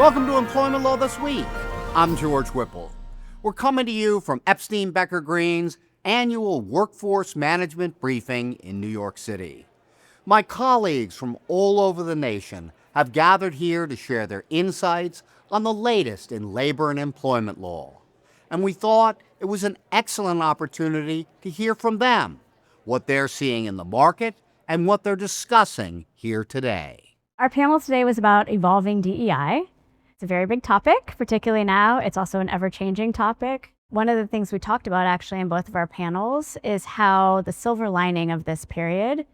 Welcome to Employment Law This Week. I'm George Whipple. We're coming to you from Epstein Becker Green's annual Workforce Management Briefing in New York City. My colleagues from all over the nation have gathered here to share their insights on the latest in labor and employment law. And we thought it was an excellent opportunity to hear from them, what they're seeing in the market and what they're discussing here today. Our panel today was about evolving DEI. It's a very big topic, particularly now. It's also an ever-changing topic. One of the things we talked about actually in both of our panels is how the silver lining of this period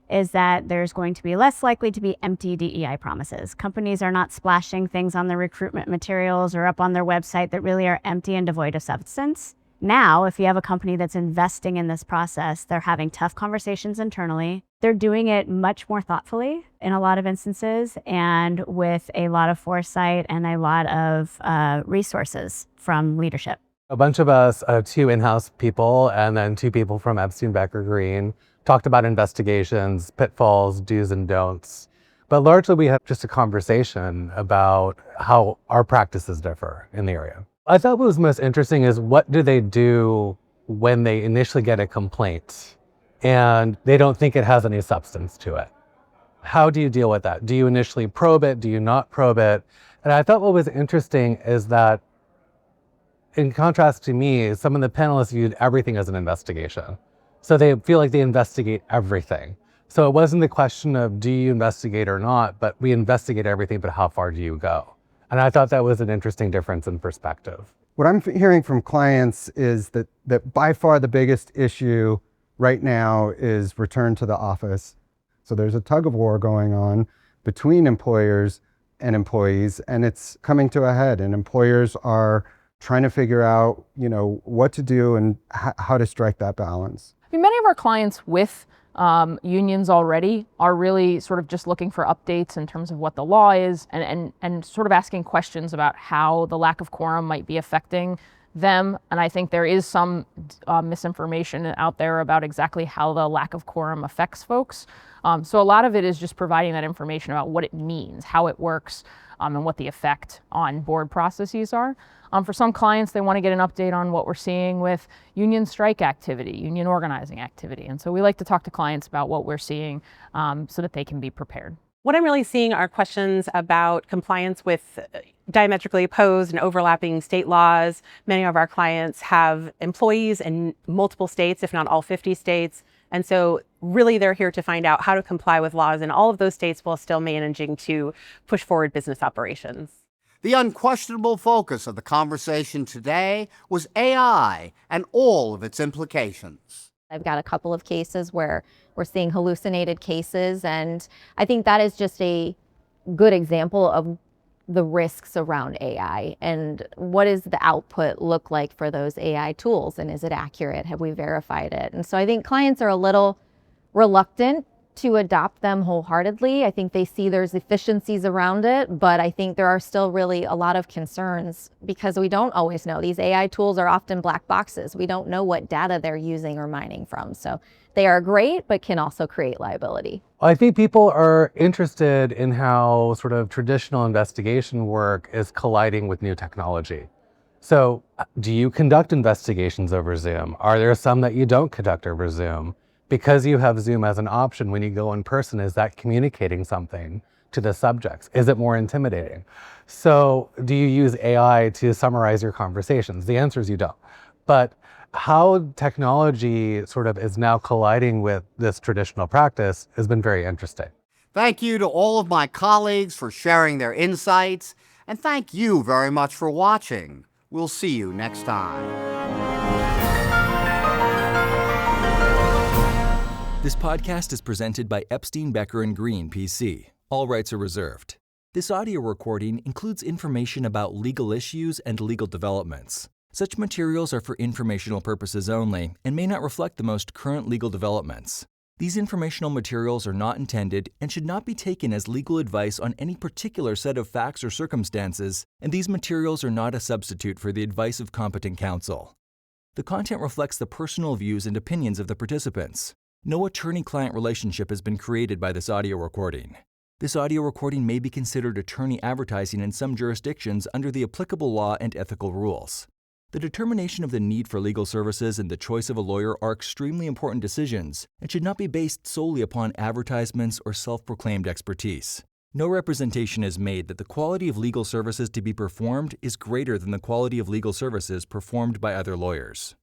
is that there's going to be less likely to be empty DEI promises. Companies are not splashing things on their recruitment materials or up on their website that really are empty and devoid of substance. Now, if you have a company that's investing in this process, they're having tough conversations internally. They're doing it much more thoughtfully in a lot of instances and with a lot of foresight and a lot of resources from leadership. A bunch of us, 2 in-house people and then 2 people from Epstein Becker Green, talked about investigations, pitfalls, do's and don'ts. But largely we had just a conversation about how our practices differ in the area. I thought what was most interesting is what do they do when they initially get a complaint and they don't think it has any substance to it? How do you deal with that? Do you initially probe it? Do you not probe it? And I thought what was interesting is that in contrast to me, some of the panelists viewed everything as an investigation. So they feel like they investigate everything. So it wasn't the question of do you investigate or not, but we investigate everything, but how far do you go? And I thought that was an interesting difference in perspective. What I'm hearing from clients is that by far the biggest issue right now is return to the office. So there's a tug of war going on between employers and employees, and it's coming to a head, and employers are trying to figure out, what to do and how to strike that balance. Many of our clients with unions already are really sort of just looking for updates in terms of what the law is and sort of asking questions about how the lack of quorum might be affecting them. And I think there is some misinformation out there about exactly how the lack of quorum affects folks. So a lot of it is just providing that information about what it means, how it works, and what the effect on board processes are. For some clients, they want to get an update on what we're seeing with union strike activity, union organizing activity. And so we like to talk to clients about what we're seeing so that they can be prepared. What I'm really seeing are questions about compliance with diametrically opposed and overlapping state laws. Many of our clients have employees in multiple states, if not all 50 states. And so really they're here to find out how to comply with laws in all of those states while still managing to push forward business operations. The unquestionable focus of the conversation today was AI and all of its implications. I've got a couple of cases where we're seeing hallucinated cases, and I think that is just a good example of the risks around AI and what does the output look like for those AI tools, and is it accurate? Have we verified it? And so I think clients are a little reluctant to adopt them wholeheartedly. I think they see there's efficiencies around it, but I think there are still really a lot of concerns because we don't always know. These AI tools are often black boxes. We don't know what data they're using or mining from. So they are great, but can also create liability. I think people are interested in how sort of traditional investigation work is colliding with new technology. So do you conduct investigations over Zoom? Are there some that you don't conduct over Zoom? Because you have Zoom as an option when you go in person, is that communicating something to the subjects? Is it more intimidating? So do you use AI to summarize your conversations? The answer is you don't. But how technology sort of is now colliding with this traditional practice has been very interesting. Thank you to all of my colleagues for sharing their insights, and thank you very much for watching. We'll see you next time. This podcast is presented by Epstein Becker Green, PC. All rights are reserved. This audio recording includes information about legal issues and legal developments. Such materials are for informational purposes only and may not reflect the most current legal developments. These informational materials are not intended and should not be taken as legal advice on any particular set of facts or circumstances, and these materials are not a substitute for the advice of competent counsel. The content reflects the personal views and opinions of the participants. No attorney-client relationship has been created by this audio recording. This audio recording may be considered attorney advertising in some jurisdictions under the applicable law and ethical rules. The determination of the need for legal services and the choice of a lawyer are extremely important decisions and should not be based solely upon advertisements or self-proclaimed expertise. No representation is made that the quality of legal services to be performed is greater than the quality of legal services performed by other lawyers.